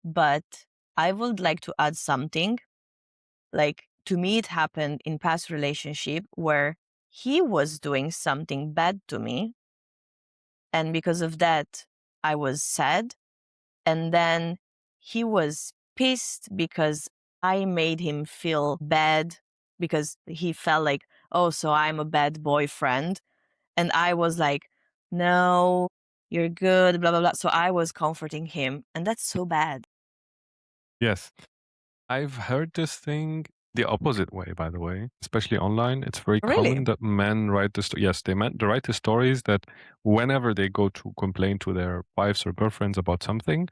But I would like to add something. Like, to me, it happened in past relationship where he was doing something bad to me. And because of that, I was sad. And then he was pissed because I made him feel bad because he felt like, oh, so I'm a bad boyfriend. And I was like, no, you're good, blah, blah, blah. So I was comforting him. And that's so bad. Yes. I've heard this thing the opposite way, by the way, especially online. It's very Really? common that men write the yes, they write the stories that whenever they go to complain to their wives or girlfriends about something,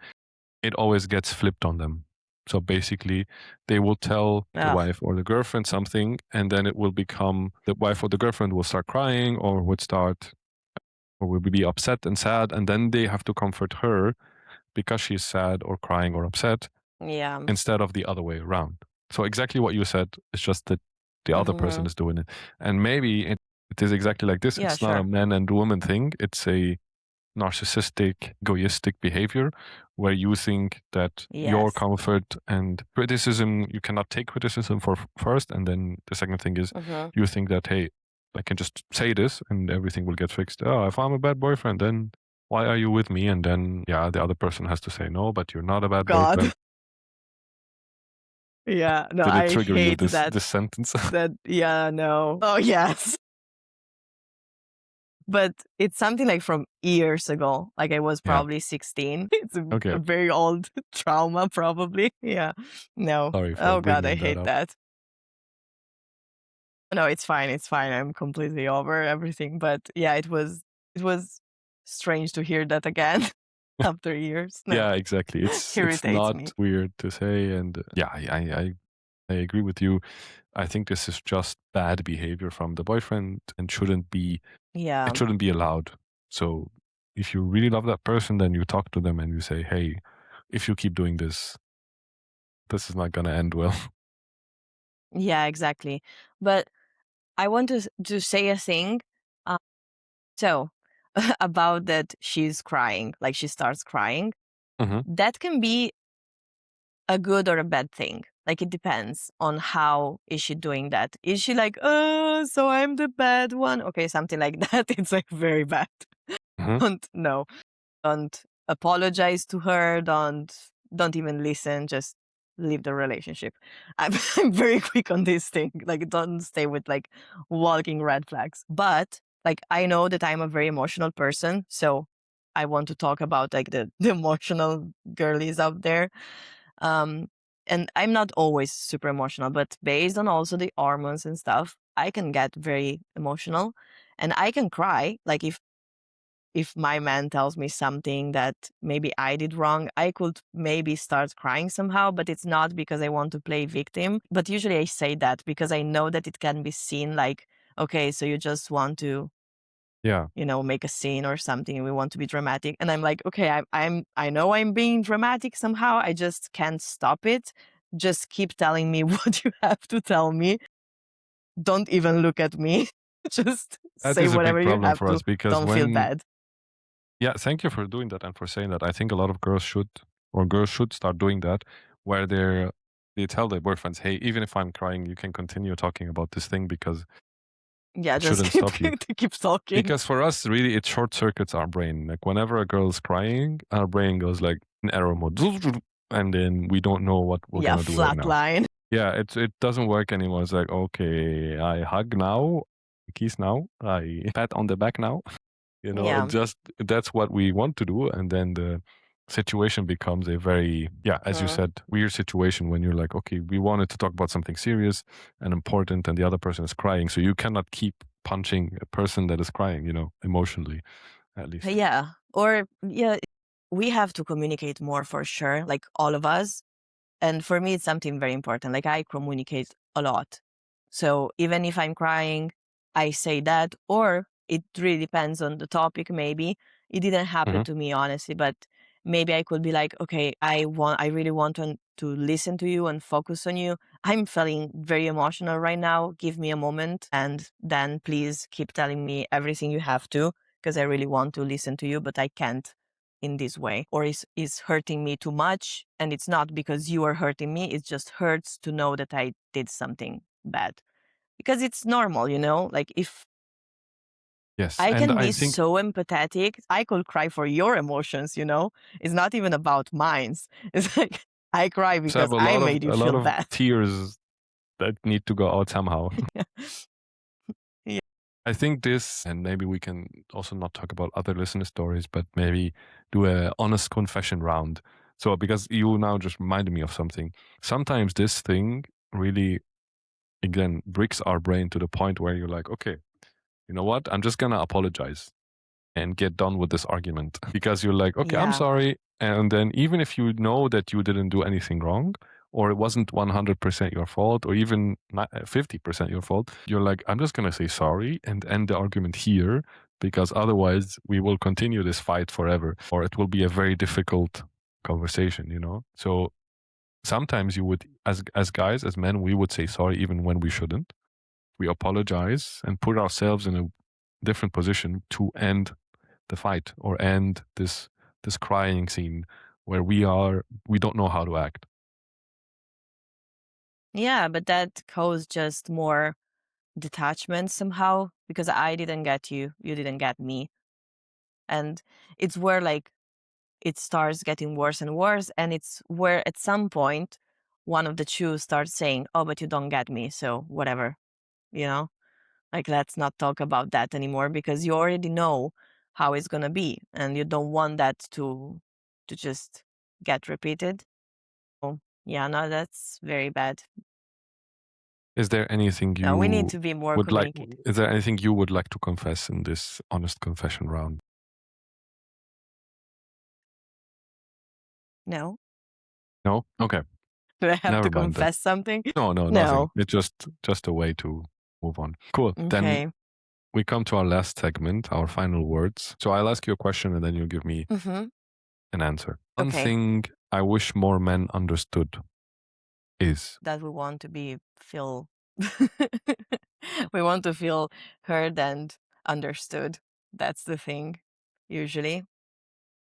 it always gets flipped on them. So basically, they will tell the Ugh. wife or the girlfriend something, and then it will become the wife or the girlfriend will start crying or would start or will be upset and sad, and then they have to comfort her because she's sad or crying or upset Yeah. instead of the other way around. So exactly what you said. It's just that the other person Mhm. is doing it, and maybe it is exactly like this. Yeah, It's not a sure. man and woman thing. It's a narcissistic, egoistic behavior where you think that your Yes. comfort and criticism, you cannot take criticism for first. And then the second thing is Mhm. you think that, hey, I can just say this and everything will get fixed. Oh, if I'm a bad boyfriend, then why are you with me? And then, yeah, the other person has to say, no, but you're not a bad boyfriend. God. Yeah. No, Did it I trigger you, hate this that. this sentence? That, yeah, no. Oh, yes. But it's something like from years ago. Like I was Yeah. probably 16. It's a Okay. very old trauma, probably. Yeah. No. Sorry for Oh, God, I bringing that hate up. that. No, it's fine. It's fine. I'm completely over everything. But yeah, it was strange to hear that again after years. No, Yeah, exactly. It's irritates not me. weird to say, and yeah, I agree with you. I think this is just bad behavior from the boyfriend and Yeah. it shouldn't be allowed. So if you really love that person, then you talk to them and you say, hey, if you keep doing this, this is not gonna end well. Yeah, exactly. But I want to say a thing. Uh, so about that she's crying, like she starts crying. Mhm. That can be a good or a bad thing. Like it depends on how is she doing that. Is she like, oh, so I'm the bad one? Okay, something like that. It's like very bad. Mhm. Don't no. Don't apologize to her. Don't even listen. Just leave the relationship. I'm, I'm very quick on this thing. Like don't stay with like walking red flags. But like I know that I'm a very emotional person, so I want to talk about like the emotional girlies out there. Um, and I'm not always super emotional, but based on also the hormones and stuff, I can get very emotional, and I can cry. Like if my man tells me something that maybe I did wrong, I could maybe start crying somehow, but it's not because I want to play victim. But usually I say that because I know that it can be seen like, okay, so you just want to Yeah. make a scene or something. We want to be dramatic. And I'm like, okay, I know I'm being dramatic somehow. I just can't stop it. Just keep telling me what you have to tell me. Don't even look at me. Just That say is a whatever big you problem have for to. us because Don't feel when, bad. yeah, thank you for doing that and for saying that. I think a lot of girls should, or girls should start doing that, where they tell their boyfriends, hey, even if I'm crying, you can continue talking about this thing because Yeah, it just shouldn't keep stop you. keep talking. Because for us, really, it short circuits our brain. Like whenever a girl's crying, our brain goes like in error mode, and then we don't know what we're Yeah, gonna do right flat now. line. Yeah, it doesn't work anymore. It's like, okay, I hug now, kiss now, I pat on the back now. It Yeah. just that's what we want to do, and then the situation becomes a very, yeah, as you said, weird situation when you're like, okay, we wanted to talk about something serious and important, and the other person is crying, so you cannot keep punching a person that is crying, emotionally, at least. Yeah. Or yeah, we have to communicate more for sure, like all of us. And for me, it's something very important. Like I communicate a lot. So even if I'm crying, I say that, or it really depends on the topic, maybe. It didn't happen to me, honestly, but maybe I could be like, okay, I really want to listen to you and focus on you. I'm feeling very emotional right now. Give me a moment. And then please keep telling me everything you have to, because I really want to listen to you, but I can't in this way, or is hurting me too much. And it's not because you are hurting me, it just hurts to know that I did something bad, because it's normal, like if Yes, I and can I be think so empathetic, I could cry for your emotions. It's not even about mine. It's like I cry we have because I made you a lot feel of bad. tears that need to go out somehow. Yeah. I think this, and maybe we can also not talk about other listener stories, but maybe do a honest confession round. So, because you now just reminded me of something. Sometimes this thing really, again, breaks our brain to the point where you're like, okay, you know what? I'm just gonna apologize and get done with this argument because you're like, okay, I'm Yeah. sorry. And then even if you know that you didn't do anything wrong, or it wasn't 100% your fault, or even 50% your fault, you're like, I'm just going to say sorry and end the argument here because otherwise we will continue this fight forever, or it will be a very difficult conversation. So sometimes you would, as guys, as men, we would say sorry even when we shouldn't. We apologize and put ourselves in a different position to end the fight or end this crying scene where we don't know how to act. Yeah, but that caused just more detachment somehow, because I didn't get you, you didn't get me. And it's where like it starts getting worse and worse. And it's where at some point, one of the two starts saying, oh, but you don't get me. So whatever, you know, like let's not talk about that anymore, because you already know how it's going to be. And you don't want that to just get repeated. Oh, yeah, no, that's very bad. Is there anything No, we need you to be more would like? communicative. Is there anything you would like to confess in this honest confession round? No? No. Okay. Do I have Never to mind then. confess something? No, no, nothing. No. It's just a way to move on. Cool. Then Okay. we come to our last segment, our final words. So I'll ask you a question and then you'll give me Mm-hmm. an answer. One Okay. thing I wish more men understood is. That we want to feel we want to feel heard and understood. That's the thing, usually.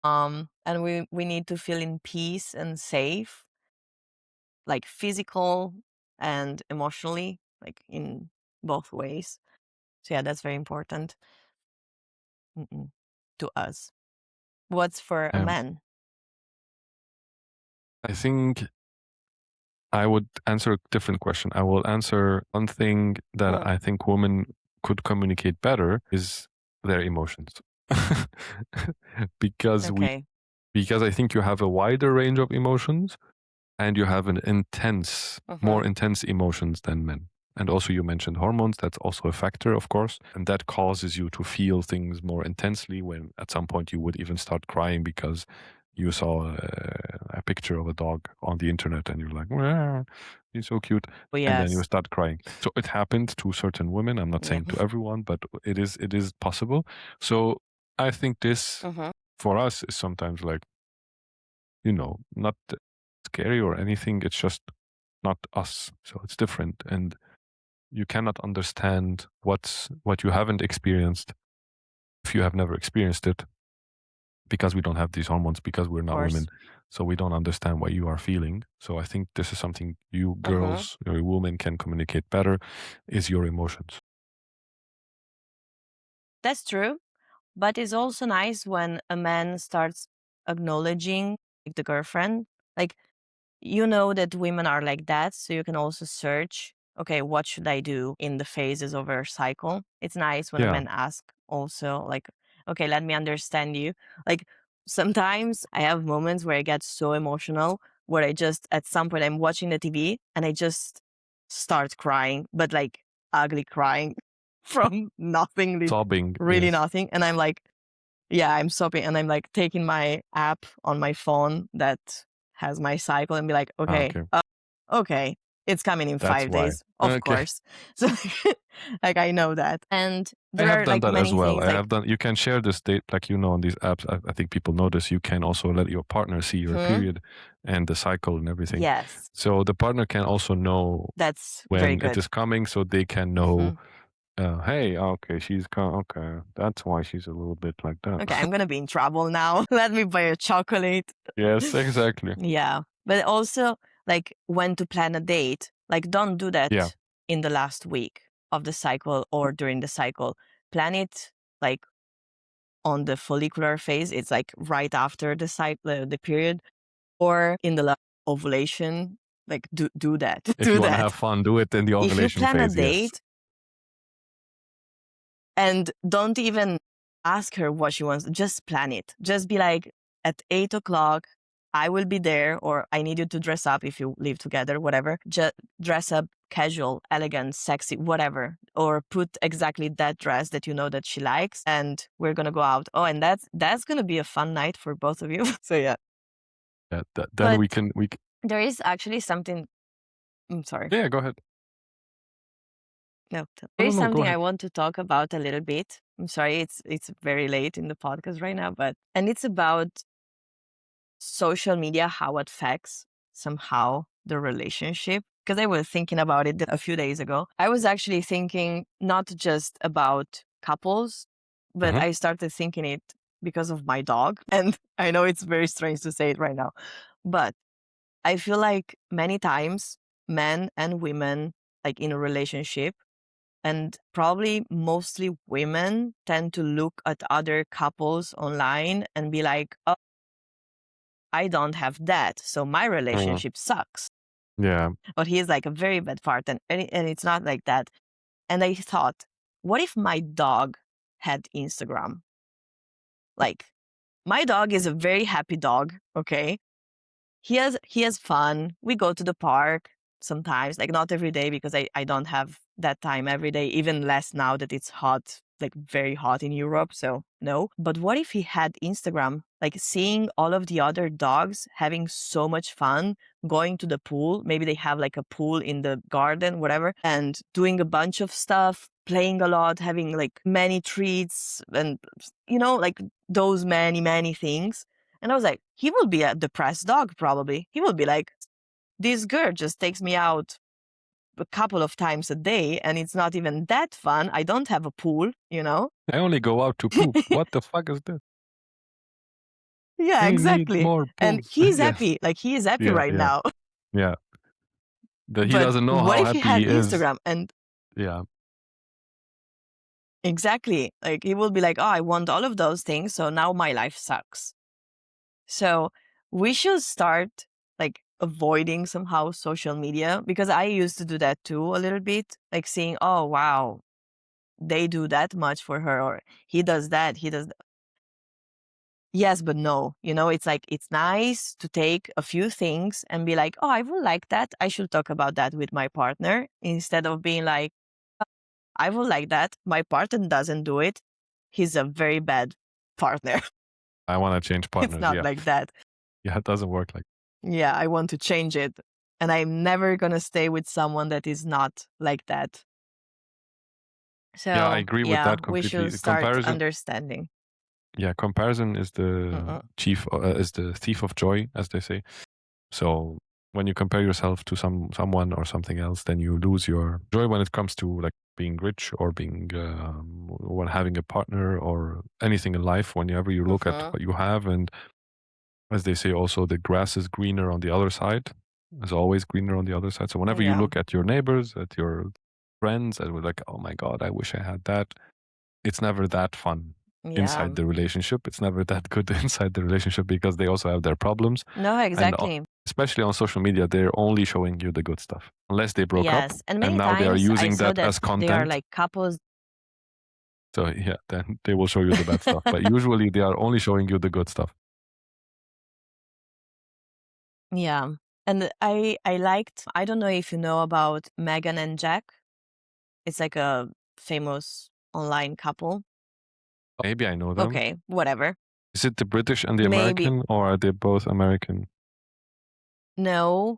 And we need to feel in peace and safe, like physical and emotionally, like in both ways. So yeah, that's very important. To us. What's for a Um, man? I think I would answer a different question. I will answer one thing that Cool. I think women could communicate better is their emotions. because we Okay. because I think you have a wider range of emotions and you have an more intense emotions than men. And also you mentioned hormones, that's also a factor, of course, and that causes you to feel things more intensely when at some point you would even start crying because you saw a picture of a dog on the internet and you're like, "Wah." She's so cute. Oh, And then you yes. start crying. So it happened to certain women. I'm not Yeah. saying to everyone, but it is possible. So I think this Mhm. for us is sometimes like, not scary or anything. It's just not us. So it's different. And you cannot understand what you haven't experienced if you have never experienced it, because we don't have these hormones, because we're Of not course. women. So we don't understand what you are feeling. So I think this is something you Mhm. girls, you women can communicate better, is your emotions. That's true. But it's also nice when a man starts acknowledging like, the girlfriend. Like, you know that women are like that, so you can also search, okay, what should I do in the phases of our cycle? It's nice when a Yeah. man asks also, like, okay, let me understand you. Like, sometimes I have moments where I get so emotional where I just, at some point, I'm watching the TV and I just start crying, but like ugly crying from nothing, Sobbing. really Yes. nothing. And I'm like, yeah, I'm stopping and I'm like taking my app on my phone that has my cycle and be like, okay, Okay. okay, it's coming in That's 5 why. days, of Okay. course. So like I know that. And I there have are done like that as many well. things I like, have done, you can share this date, like, on these apps. I think people notice you can also let your partner see your hmm, period and the cycle and everything. yes, So the partner can also know that's very when it good. is coming, so they can know, hey, okay, okay, that's why she's a little bit like that. Okay, I'm gonna be in trouble now. Let me buy a chocolate. Yes, exactly. Yeah. But also like when to plan a date. Like don't do that Yeah. in the last week of the cycle or during the cycle. Plan it like on the follicular phase. It's like right after the cycle, the period, or in the ovulation. Like do that. If Do you want to that. have fun, do it in the If you ovulation plan a phase. Yes. date and don't even ask her what she wants, just plan it. Just be like, at 8 o'clock, I will be there, or I need you to dress up if you live together, whatever. Just dress up casual, elegant, sexy, whatever. Or put exactly that dress that you know that she likes, and we're gonna go out. Oh, and that's gonna be a fun night for both of you. So yeah. Yeah. Then But we can. there is actually something. I'm sorry. Yeah. Go ahead. No, No, there is no, go something I ahead. want to talk about a little bit. I'm sorry, it's very late in the podcast right now, and it's about social media, how it affects somehow the relationship. Because I was thinking about it a few days ago. I was actually thinking not just about couples, but Mhm. I started thinking it because of my dog. And I know it's very strange to say it right now, but I feel like many times men and women, like in a relationship, and probably mostly women tend to look at other couples online and be like, oh, I don't have that, so my relationship sucks. Yeah. Or he is like a very bad partner, and it's not like that. And I thought, what if my dog had Instagram? Like, my dog is a very happy dog, okay? He has fun. We go to the park sometimes, like not every day because I don't have that time every day, even less now that it's hot, like very hot in Europe. So no. But what if he had Instagram, like seeing all of the other dogs having so much fun, going to the pool? Maybe they have like a pool in the garden, whatever, and doing a bunch of stuff, playing a lot, having like many treats and, like those many things. And I was like, he will be a depressed dog, probably. He will be like, this girl just takes me out a couple of times a day and it's not even that fun. I don't have a pool, I only go out to poop. What the fuck is this? Yeah, We need exactly. more And pools. he's Yes. happy. Like he is happy Yeah. right Yeah. now. Yeah. That he But doesn't know what how if he happy he had is. Instagram and Yeah. exactly, like he will be like, oh, I want all of those things. So now my life sucks. So we should start like avoiding somehow social media, because I used to do that too a little bit, like seeing, oh, wow, they do that much for her, or he does that, he does. Yes, but no, it's like, it's nice to take a few things and be like, oh, I would like that. I should talk about that with my partner, instead of being like, "Oh, I would like that. My partner doesn't do it. He's a very bad partner." I want to change It's partners. not Yeah. like that. Yeah. It doesn't work like. Yeah, I want to change it. And I'm never gonna stay with someone that is not like that. Yeah, I So agree with yeah, that we should completely. start understanding. Yeah, comparison is the Mm-mm. is the thief of joy, as they say. So when you compare yourself to someone or something else, then you lose your joy when it comes to like being rich or being when having a partner or anything in life. Whenever you look at Mhm. what you have, and as they say, also the grass is greener on the other side. Is always greener on the other side. So whenever you Yeah. look at your neighbors, at your friends, and we're like, oh my god, I wish I had that. It's never that fun Yeah. inside the relationship. It's never that good inside the relationship because they also have their problems. No, And exactly. especially on social media, they're only showing you the good stuff. Unless they broke up Yes. And and many now they are times I using saw that that as they are content. like couples. So yeah, then they will show you the bad stuff. But usually they are only showing you the good stuff. Yeah. And I liked, I don't know if you know about Megan and Jack. It's like a famous online couple. Maybe I know them. Okay, whatever. Is it the British and the Maybe. American, or are they both American? No.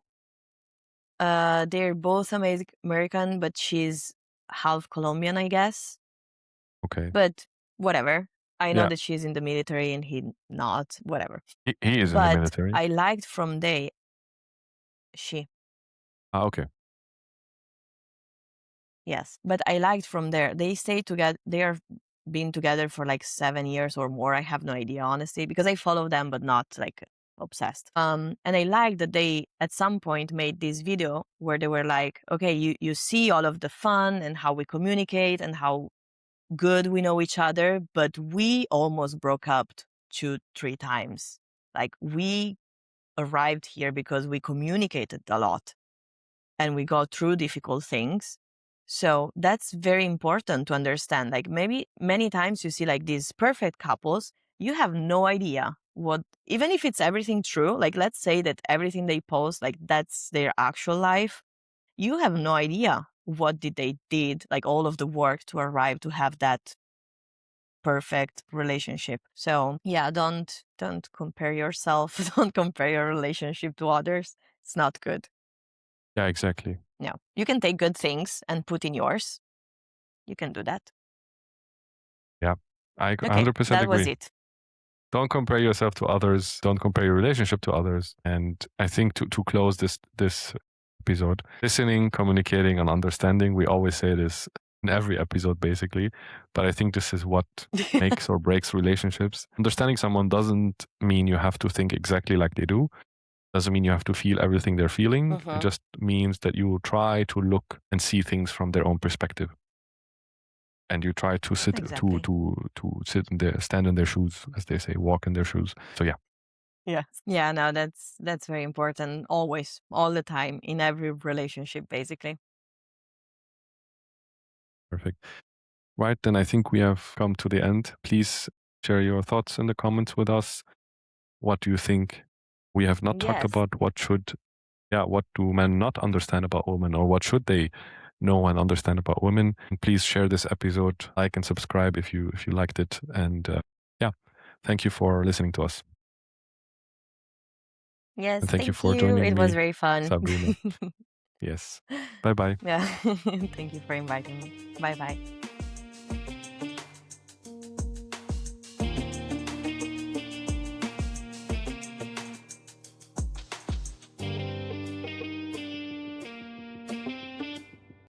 They're both American, but she's half Colombian, I guess. Okay. But whatever. I know Yeah, that she's in the military and he not, whatever. he is in the But military. I liked from she Ah, okay. yes, but I liked from there. They stay together. They are been together for like 7 years or more. I have no idea, honestly, because I follow them, but not like obsessed. And I like that they at some point made this video where they were like, okay, you see all of the fun and how we communicate and how good we know each other, but we almost broke up 2, 3 times. Like we arrived here because we communicated a lot and we go through difficult things. So that's very important to understand. Like maybe many times you see like these perfect couples, you have no idea what, even if it's everything true, like let's say that everything they post, like that's their actual life, you have no idea what did they did, like all of the work to arrive to have that perfect relationship. So yeah, don't compare yourself, don't compare your relationship to others. It's not good. Yeah, exactly. No, you can take good things and put in yours. You can do that. Yeah, I Okay, 100% that was agree. it. Don't compare yourself to others. Don't compare your relationship to others. And I think to close this episode, listening, communicating, and understanding. We always say this in every episode, basically. But I think this is what makes or breaks relationships. Understanding someone doesn't mean you have to think exactly like they do. Doesn't mean you have to feel everything they're feeling. It just means that you try to look and see things from their own perspective, and you try to sit Exactly. to sit in their stand in their shoes, as they say, walk in their shoes. So yeah, Yes. Yeah, no, that's very important. Always, all the time, in every relationship, basically. perfect. Right, then I think we have come to the end. Please share your thoughts in the comments with us. What do you think we have not talked Yes. about? What do men not understand about women, or what should they know and understand about women? And please share this episode, like and subscribe if you liked it. And yeah, thank you for listening to us, Yes, and thank you thank for you. joining It was me, very fun. Sabrina. Yes, bye bye. Yeah. Thank you for inviting me. Bye bye.